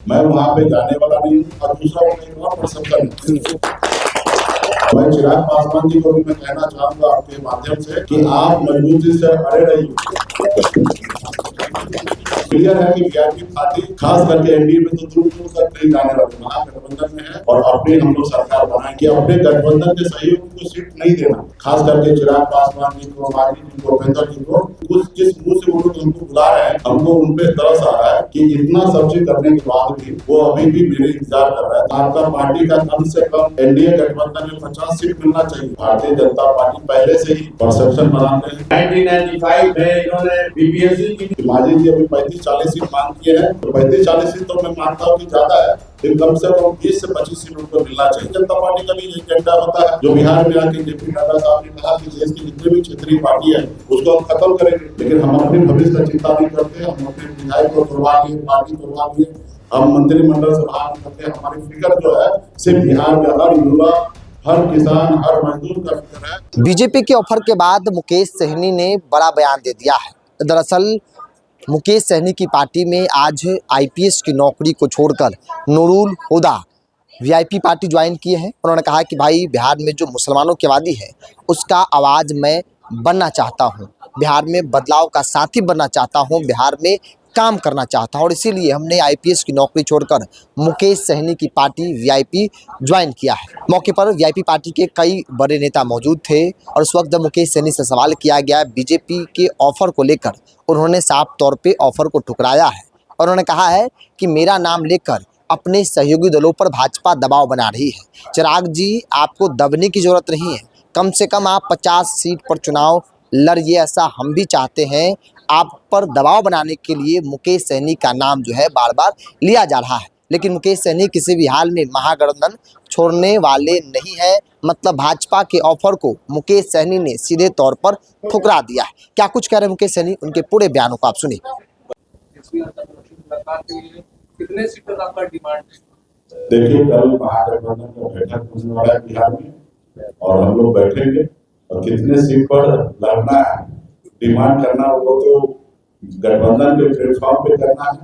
मैं वहाँ पे जाने वाला नहीं हूँ और दूसरा उम्मीदवार पढ़ सकता नहीं। मैं चिराग पासवान जी को भी मैं कहना चाहूंगा आपके माध्यम से कि आप मजबूती से अड़े रहिए। क्लियर है कि वीआईपी पार्टी खास करके एनडीए में तो दूर दूर तक नहीं जाने वाले, महागठबंधन में है और अपनी हम लोग सरकार बनाएंगे। अपने गठबंधन के सहयोगी को सीट नहीं देना, खास करके चिराग पासवान जी को, माजी जी को, भूपेंद्र जी को, कुछ जिस मुंह से वो लोग हमको बुला रहे हैं, हमको उनपे तरस आ रहा है कि इतना सब चीज करने के बाद भी वो अभी भी मेरे इंतजार कर रहा है। आपका पार्टी का कम से कम एनडीए गठबंधन में 50 सीट मिलना चाहिए। भारतीय जनता पार्टी पहले से ही परसेप्शन बनाते हैं। 1995 में इन्होंने बीपीएससी की माजी जी अभी 35-40 सीट मांग किए हैं, तो 35-40 सीट तो मैं मानता हूँ कि ज्यादा है, लेकिन कम से कम 20 से 25 सीट उनको मिलना चाहिए। जनता पार्टी का भी एजेंडा होता है, जो बिहार में आके जेपी नड्डा साहब ने कहा कि देश की जितनी भी क्षेत्रीय पार्टी है उसको हम खत्म करेंगे, लेकिन हम अपने भविष्य का चिंता नहीं करते। हम अपने विधायक को तोड़वा दिए, पार्टी तोड़वा दिए, हम मंत्रिमंडल से बाहर करते। हमारी फिक्र जो है सिर्फ बिहार का हर युवा, हर किसान, हर मजदूर का फिक्र है। बीजेपी के ऑफर के बाद मुकेश सहनी ने बड़ा बयान दे दिया है। दरअसल मुकेश सहनी की पार्टी में आज आईपीएस की नौकरी को छोड़कर नूरुल हुदा वीआईपी पार्टी ज्वाइन किए हैं। उन्होंने कहा कि भाई बिहार में जो मुसलमानों की आबादी है उसका आवाज़ मैं बनना चाहता हूं, बिहार में बदलाव का साथी बनना चाहता हूं, बिहार में काम करना चाहता हूं और इसीलिए हमने आईपीएस की नौकरी छोड़कर मुकेश सहनी की पार्टी वीआईपी ज्वाइन किया है। मौके पर वीआईपी पार्टी के कई बड़े नेता मौजूद थे और उस वक्त जब मुकेश सहनी से सवाल किया गया बीजेपी के ऑफर को लेकर, उन्होंने साफ तौर पे ऑफर को ठुकराया है और उन्होंने कहा है कि मेरा नाम लेकर अपने सहयोगी दलों पर भाजपा दबाव बना रही है। चिराग जी, आपको दबने की जरूरत नहीं है, कम से कम आप 50 सीट पर चुनाव लड़िए, ऐसा हम भी चाहते हैं। आप पर दबाव बनाने के लिए मुकेश सहनी का नाम जो है बार बार लिया जा रहा है, लेकिन मुकेश सहनी किसी भी हाल में महागठबंधन छोड़ने वाले नहीं है। मतलब भाजपा के ऑफर को मुकेश सहनी ने सीधे तौर पर ठुकरा दिया है। क्या कुछ कह रहे हैं मुकेश सहनी, उनके पूरे बयानों को आप सुनिए। कितने सीट तक आपका डिमांड? देखिए, कल महागठबंधन का बैठक होने वाला है बिहार में और हम लोग बैठेंगे और कितने सीट पर लड़ना है, डिमांड करना, वो तो गठबंधन के प्लेटफॉर्म पे करना है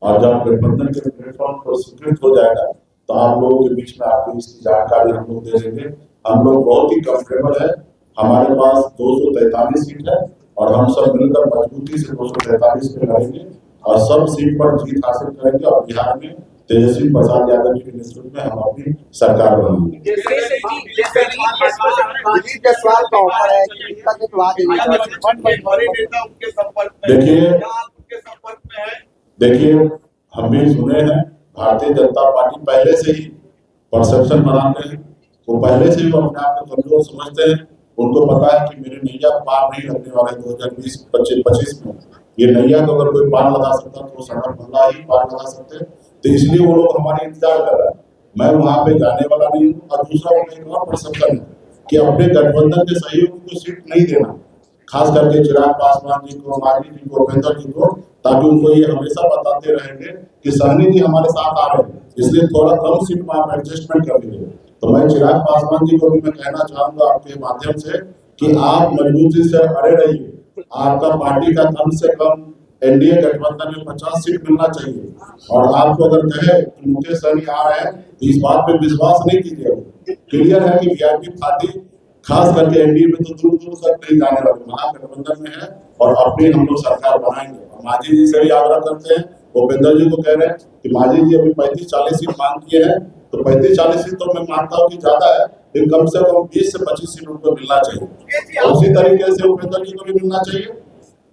और जब गठबंधन के प्लेटफॉर्म पर स्वीकृत हो जाएगा तो आप लोगों के बीच में आपको इसकी जानकारी हम लोग दे देंगे। हम लोग बहुत ही कंफर्टेबल है, हमारे पास 243 सीट है और हम सब मिलकर मजबूती से 243 पे लड़ेंगे और सब सीट पर जीत हासिल करेंगे और बिहार में तेजस्वी प्रसाद यादव जी के नेतृत्व में हम अपनी सरकार बनाएंगे। देखिए, हम भी सुने हैं, भारतीय जनता पार्टी पहले से ही परसेप्शन बनाते हैं, वो पहले से ही वो अपने आप को कमजोर समझते हैं। उनको पता है कि मेरे नैया पार नहीं लगने वाले 2020-25 में। ये नैया को अगर कोई पार लगा सकता तो सड़क बंदा ही पार लगा सकते, तो इसलिए वो लोग हमारे इंतजार कर रहे हैं। मैं वहां पे जाने वाला नहीं हूँ और दूसरा उम्मीदवार पढ़ सकता नहीं कि अपने गठबंधन के सहयोगी को सीट नहीं देना, खास करके चिराग पासवान जी को, माजी जी को, भूपेंद्र जी को, ताकि उनको ये हमेशा बताते रहेंगे कि सहनी जी हमारे साथ आ रहे हैं, इसलिए थोड़ा कम सीट में आप एडजस्टमेंट कर लीजिए। तो मैं चिराग पासवान जी को भी मैं कहना चाहूंगा आपके माध्यम से कि आप मजबूती से अड़े रहिए। आपका पार्टी का कम से कम एनडीए गठबंधन में 50 सीट मिलना चाहिए और आपको अगर कहे कि मुकेश सहनी आ रहे हैं तो इस बात पे विश्वास नहीं कीजिए। क्लियर है कि वीआईपी पार्टी खास करके एनडीए में तो दूर दूर तक नहीं जाने वाले, महागठबंधन में है और अपनी हम लोग सरकार बनाएंगे। माजी जी से भी आग्रह करते हैं, भूपेंद्र जी को कह रहे हैं कि माजी जी अभी 35-40 सीट मांग किए हैं, तो 35-40 सीट तो मैं मानता हूँ कि ज्यादा है, लेकिन कम से कम 20 से 25 सीट उनको मिलना चाहिए। उसी तरीके से भूपेंद्र जी को भी मिलना चाहिए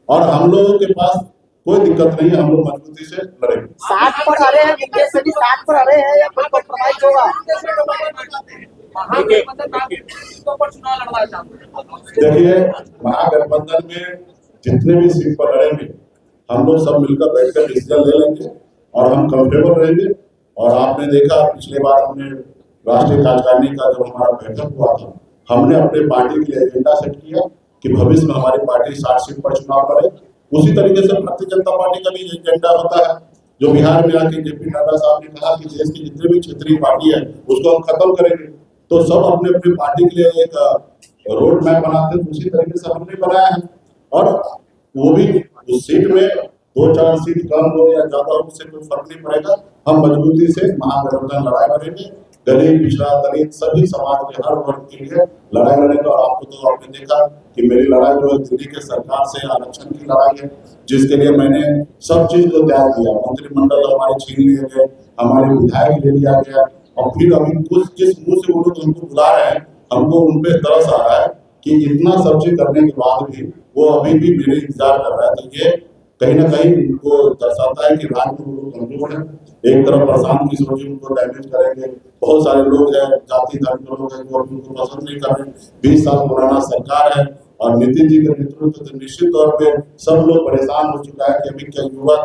और हम लोगों के पास कोई दिक्कत नहीं है, हम लोग मजबूती से लड़ेंगे। 60 पर आ रहे हैं, मुकेश सहनी 60 पर आ रहे हैं या कोई कॉम्प्रोमाइज होगा? देखिए, महागठबंधन में जितने भी सीट पर लड़ेंगे हम लोग सब मिलकर बैठकर डिसीजन ले लेंगे और हम कंफर्टेबल रहेंगे। और आपने देखा पिछले बार हमने राष्ट्रीय कार्यकारिणी का जब हमारा बैठक हुआ था, हमने अपने पार्टी के लिए एजेंडा सेट किया कि भविष्य में हमारी पार्टी 60 सीट पर चुनाव लड़े। उसी तरीके से भारतीय जनता पार्टी का भी एजेंडा होता है, जो बिहार में आके जेपी नड्डा साहब ने कहा कि देश की जितनी भी क्षेत्रीय पार्टी है उसको हम खत्म करेंगे, तो सब अपने अपने पार्टी के लिए एक रोड मैप बनाते हैं। उसी तरीके से हमने बनाया है और वो भी उस सीट में 2-4 सीट कम हो या ज्यादा हो, उससे कोई फर्क नहीं पड़ेगा। हम मजबूती से महागठबंधन लड़ाई लड़ेंगे। गरीब, पिछड़ा, दलित सभी समाज के हर वर्ग के लिए लड़ाई लड़ेंगे। और आपको तो आपने देखा कि मेरी लड़ाई जो है दिल्ली के सरकार से आरक्षण की लड़ाई है, जिसके लिए मैंने सब चीज को त्याग दिया। मंत्रिमंडल हमारे छीन लिए गए, हमारे विधायक ले लिया गया, और फिर अभी कुछ जिस मुंह से वो लोग हमको बुला रहे हैं, हमको उनपे तरस आ रहा है कि इतना सब चीज करने के बाद भी वो अभी भी मेरे इंतजार कर रहा है। तो ये कहीं ना कहीं उनको दर्शाता है कि राज्य में वो लोग कमजोर है। एक तरफ प्रशांत की सोची उनको डैमेज करेंगे, बहुत सारे लोग हैं, जाति धर्म के लोग हैं जो अभी उनको पसंद नहीं कर रहे। 20 साल पुराना सरकार है और नीतीश जी के नेतृत्व से निश्चित तौर पे सब लोग परेशान हो चुका है कि अभी क्या युवा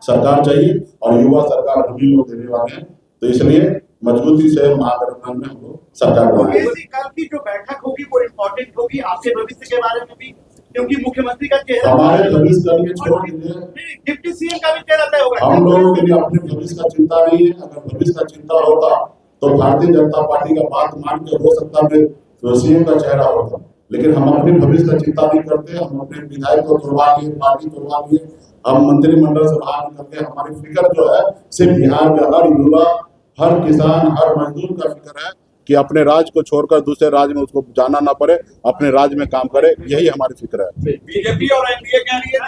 सरकार चाहिए, और युवा सरकार हम ही लोग देने वाले हैं। तो इसलिए मजबूती से महागठबंधन में हम लोग सरकार बनाएंगे। कल की जो बैठक होगी वो इम्पोर्टेंट होगी आपके भविष्य के बारे में भी, क्योंकि मुख्यमंत्री का चेहरा हमारे भविष्य का लिए छोड़ दीजिए, डिप्टी सीएम का भी चेहरा तय होगा। हम लोगों के लिए अपने भविष्य का चिंता नहीं है। अगर भविष्य का चिंता होता तो भारतीय जनता पार्टी का बात मान के हो सकता है सीएम का चेहरा होता, लेकिन हम अपने भविष्य का चिंता नहीं करते। हम अपने विधायक को तोड़वा लिए, पार्टी तोड़वा लिए, हम मंत्रिमंडल से बाहर निकलते। हमारी फिक्र जो है सिर्फ बिहार का हर युवा, हर किसान, हर मजदूर का फिक्र है कि अपने राज्य को छोड़कर दूसरे राज्य में उसको जाना ना पड़े, अपने राज्य में काम करे। यही हमारी फिक्र है। बीजेपी और एनडीए के लिए